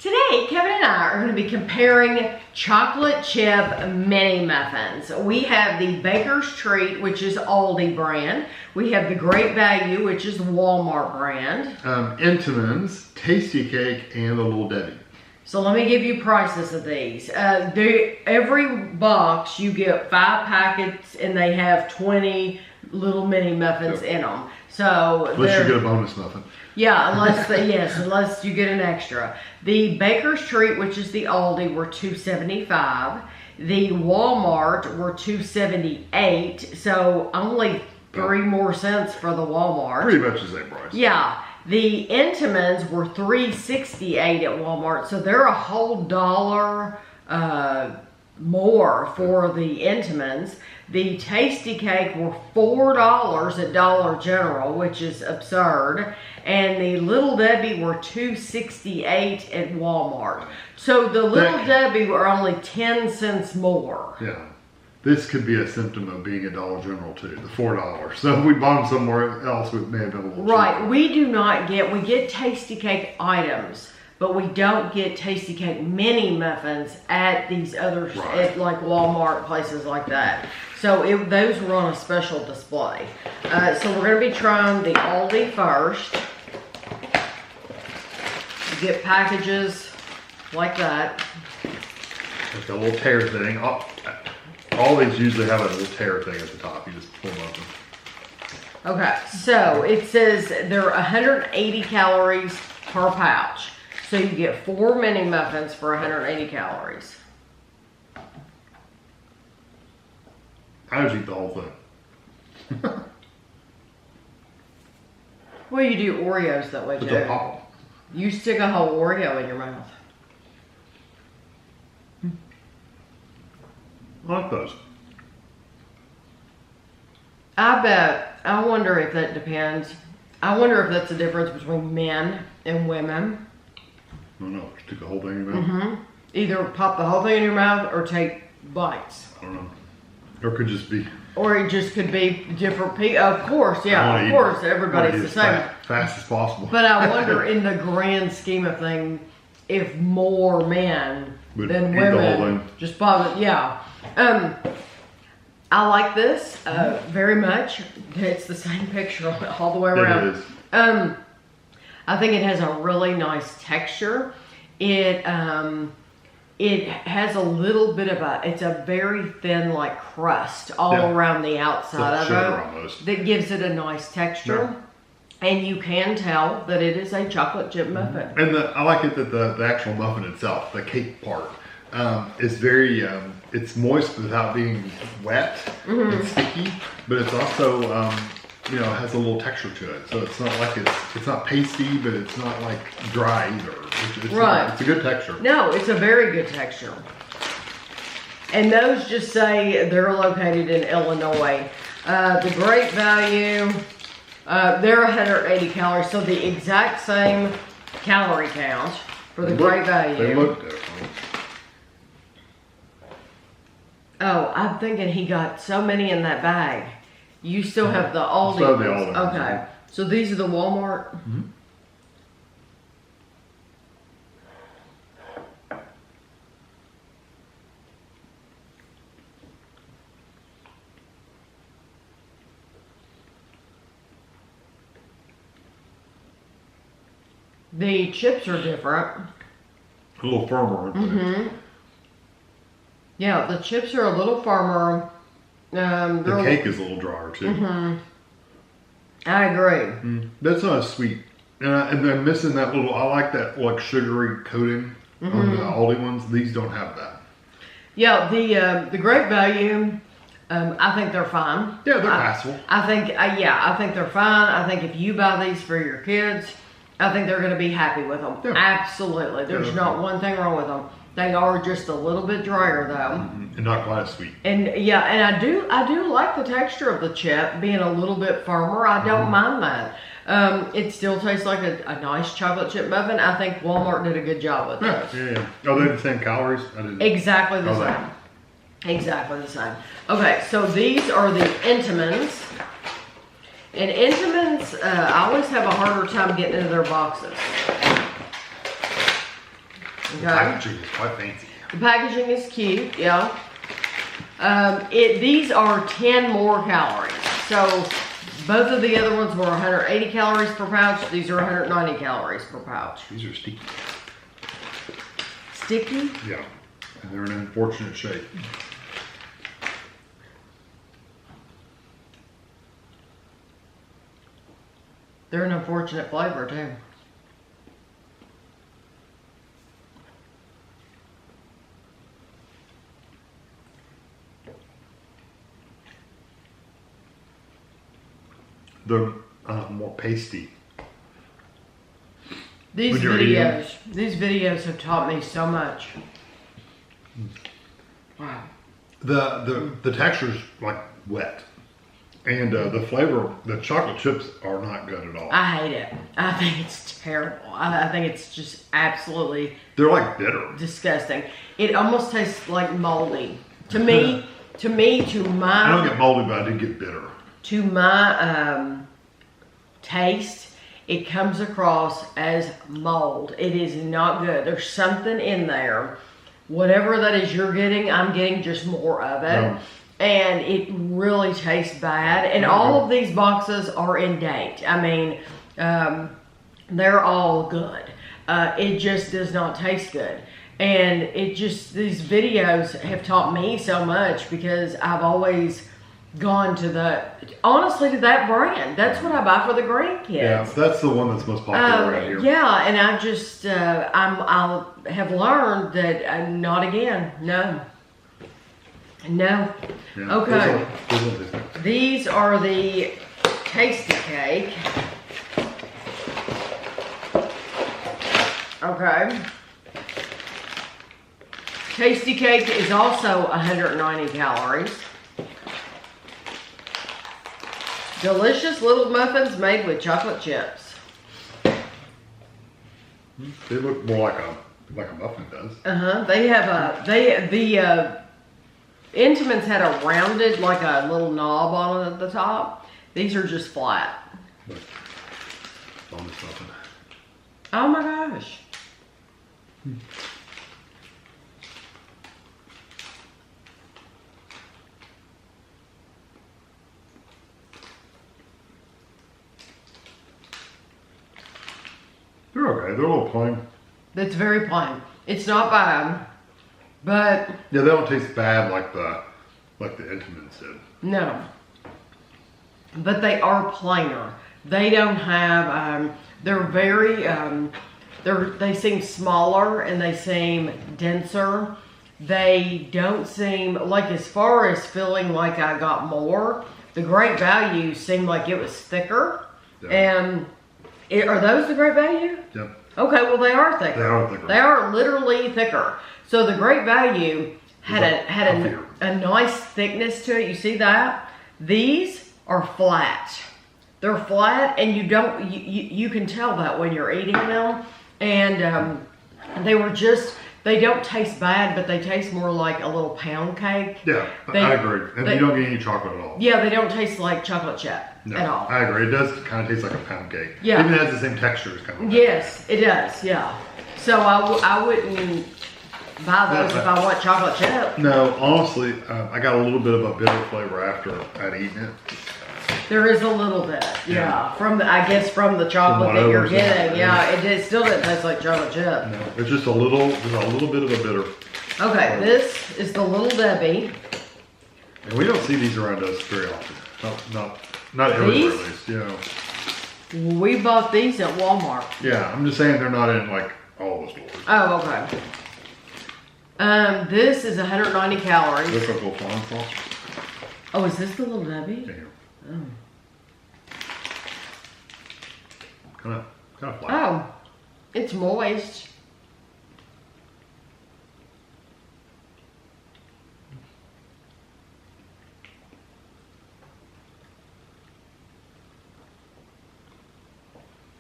Today, Kevin and I are going to be comparing chocolate chip mini muffins. We have the Baker's Treat, which is Aldi brand. We have the Great Value, which is Walmart brand. Intimmens, Tasty Cake, and the Little Debbie. So let me give you prices of these. Every box you get 5 packets and they have 20 little mini muffins in them. So unless you get a bonus muffin. Yeah, unless you get an extra. The Baker's Treat, which is the Aldi, were $2.75. The Walmart were $2.78. So only 3 more cents for the Walmart. Pretty much the same price. Yeah. The Intimmens were $3.68 at Walmart. So they're a whole dollar more for the Intimmens. The Tasty Cake were $4 at Dollar General, which is absurd. And the Little Debbie were $2.68 at Walmart. So the Little Debbie were only 10 cents more. Yeah. This could be a symptom of being at Dollar General too, the $4. So if we bought them somewhere else, it may have been a little cheaper. We get Tasty Cake items, but we don't get Tasty Cake mini muffins at these other, at like Walmart, places like that. So those were on a special display. So we're going to be trying the Aldi first. You get packages like that. Like a little tear thing. All these usually have a little tear thing at the top. You just pull them open. Okay, so it says they're 180 calories per pouch. So you get 4 mini muffins for 180 calories. I just eat the whole thing. Well, you do Oreos that way too. It's a pop. You stick a whole Oreo in your mouth. I like those. I wonder if that depends. I wonder if that's the difference between men and women. I don't know. Stick the whole thing in your mouth? Either pop the whole thing in your mouth or take bites. I don't know. Or it could just be. Or it just could be different people. Of course, yeah. Of course, everybody's the same. Fast as possible. But I wonder in the grand scheme of things, if more men than women just pop it. Yeah. I like this very much. It's the same picture all the way around. It is. I think it has a really nice texture. It has a little bit of it's a very thin like crust all around the outside of it. Almost. That gives it a nice texture. Yeah. And you can tell that it is a chocolate chip muffin. And I like it that the actual muffin itself, the cake part, is very, it's moist without being wet and sticky, but it's also, it has a little texture to it. So it's not like it's not pasty, but it's not like dry either. It's a good texture. No, it's a very good texture. And those just say they're located in Illinois. The Great Value, they're 180 calories, so the exact same calorie count for the Great Value. They look different. Oh, I'm thinking he got so many in that bag. You still have the Aldi. Still the Aldi. Okay. So these are the Walmart. Mm-hmm. The chips are different. A little firmer, aren't they? Yeah, the chips are a little firmer. The cake is a little drier too. I agree. That's not as sweet. And they're missing that little, I like that like sugary coating on the Aldi ones. These don't have that. Yeah, the Great Value, I think they're fine. Yeah, they're passable. I think they're fine. I think if you buy these for your kids, I think they're going to be happy with them. Yeah. Absolutely. There's not one thing wrong with them. They are just a little bit drier though. And not quite as sweet. And and I do like the texture of the chip being a little bit firmer. I don't mind that. It still tastes like a nice chocolate chip muffin. I think Walmart did a good job with those. Yeah. Are they the same calories? I didn't. Exactly the same. Exactly the same. Okay, so these are the Intimmens. And Intimmens, I always have a harder time getting into their boxes. The packaging is quite fancy. The packaging is cute, yeah. These are 10 more calories. So both of the other ones were 180 calories per pouch. These are 190 calories per pouch. These are sticky. Sticky? Yeah. And they're in an unfortunate shape. They're an unfortunate flavor too. They're more pasty. These videos have taught me so much. Wow. The texture's like wet. And the flavor, the chocolate chips are not good at all. I hate it. I think it's terrible. I think it's just absolutely... They're like bitter. Disgusting. It almost tastes like moldy. To me, to my... I don't get moldy, but I do get bitter. To my taste, it comes across as mold. It is not good. There's something in there. Whatever that is you're getting, I'm getting just more of it. No. And it really tastes bad. And all of these boxes are in date. I mean, they're all good. It just does not taste good. And these videos have taught me so much because I've always gone to honestly to that brand. That's what I buy for the grandkids. Yeah, that's the one that's most popular around here. Yeah, and I just, I have learned that not again, no. No. Yeah, Okay. these These are the Tasty Cake. Okay. Tasty Cake is also 190 calories. Delicious little muffins made with chocolate chips. They look more like a muffin does. They have the Intimmens had a rounded, like a little knob on it at the top. These are just flat. But bonus muffin. Oh my gosh. They're okay. They're a little plain. That's very plain. It's not bad, but Yeah, they don't taste bad like the Intimmens did. no. But they are plainer. They don't have. They're very. They seem smaller and they seem denser. They don't seem like, as far as feeling like I got more. The Great Value seemed like it was thicker. Yeah. And are those the Great Value? Yep. Okay, well they are thicker. They are thicker. They are literally thicker. So the Great Value had a nice thickness to it. You see that? These are flat. They're flat, and you can tell that when you're eating them. And they don't taste bad, but they taste more like a little pound cake. Yeah, I agree. And you don't get any chocolate at all. Yeah, they don't taste like chocolate chip at all. I agree. It does kind of taste like a pound cake. Yeah. Even has the same texture as kind of. Yes, it does. Yeah. So I wouldn't buy those if I want chocolate chip. No, honestly, I got a little bit of a bitter flavor after I'd eaten it. There is a little bit, yeah. From the chocolate that you're getting. Yeah, it still doesn't taste like chocolate chip. No, it's just a little bit of a bitter. Okay, this is the Little Debbie. And we don't see these around us very often. Not everywhere, at least. Yeah. We bought these at Walmart. Yeah, I'm just saying they're not in like all the stores. Oh, okay. This is 190 calories. This looks like a flan sauce. Oh, is this the Little Debbie? Yeah. Oh. Kind of flat. Oh, it's moist.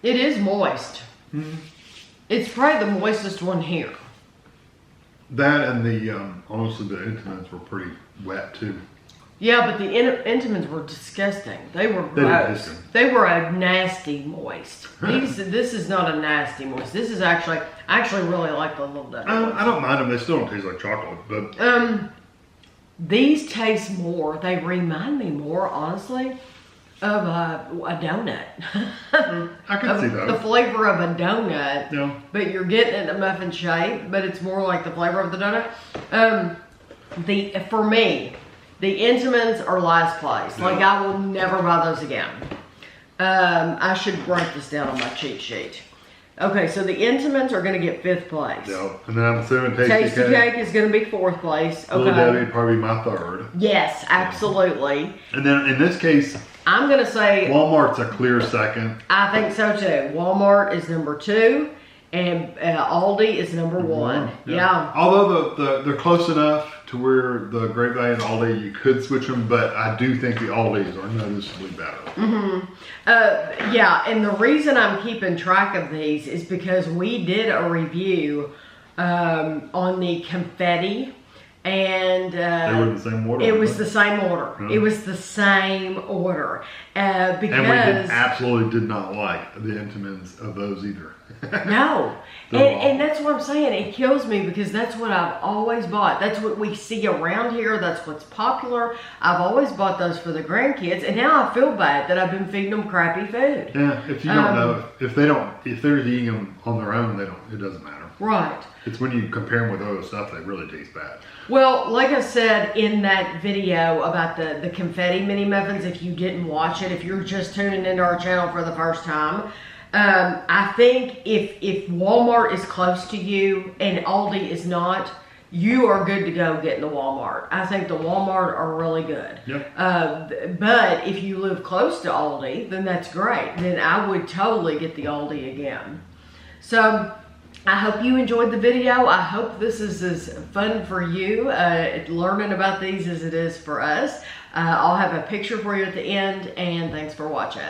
It is moist. Mm-hmm. It's probably the moistest one here. That and the honestly the Intimmens were pretty wet too. Yeah, but the Intimmens were disgusting. They were They were gross. disgusting. They were a nasty moist. This is not a nasty moist. This is I actually really like the little donut. I don't mind them. They still don't taste like chocolate, but These taste more. They remind me more, honestly, of a donut. I can see that. The flavor of a donut. Yeah. But you're getting it in a muffin shape, but it's more like the flavor of the donut. For me, the Intimmens are last place. Yeah. Like, I will never buy those again. I should write this down on my cheat sheet. Okay, so the Intimmens are going to get 5th place. Yeah. And then I'm assuming Tasty Tasty Cake. Cake is going to be 4th place. Little Okay. Debbie would probably be my 3rd. Yes, absolutely. And then in this case, I'm going to say, Walmart's a clear 2nd. I think so too. Walmart is number 2, and Aldi is number 1. Yeah. Although they're close enough to where the Great Value and Aldi, you could switch them, but I do think the Aldis are noticeably better. Yeah, and the reason I'm keeping track of these is because we did a review on the confetti, and They were in the same order. it was the same order. Yeah. It was the same order And we because absolutely did not like the Intimmens of those either. no, They're and that's what I'm saying. It kills me because that's what I've always bought. That's what we see around here. That's what's popular. I've always bought those for the grandkids, and now I feel bad that I've been feeding them crappy food. Yeah, if you don't know, if they're eating them on their own, it doesn't matter. Right. It's when you compare them with other stuff, they really taste bad. Well, like I said in that video about the confetti mini muffins, if you didn't watch it, if you're just tuning into our channel for the first time, I think if Walmart is close to you and Aldi is not, you are good to go getting the Walmart. I think the Walmart are really good. Yep. But if you live close to Aldi, then that's great. Then I would totally get the Aldi again. So I hope you enjoyed the video. I hope this is as fun for you learning about these as it is for us. I'll have a picture for you at the end, and thanks for watching.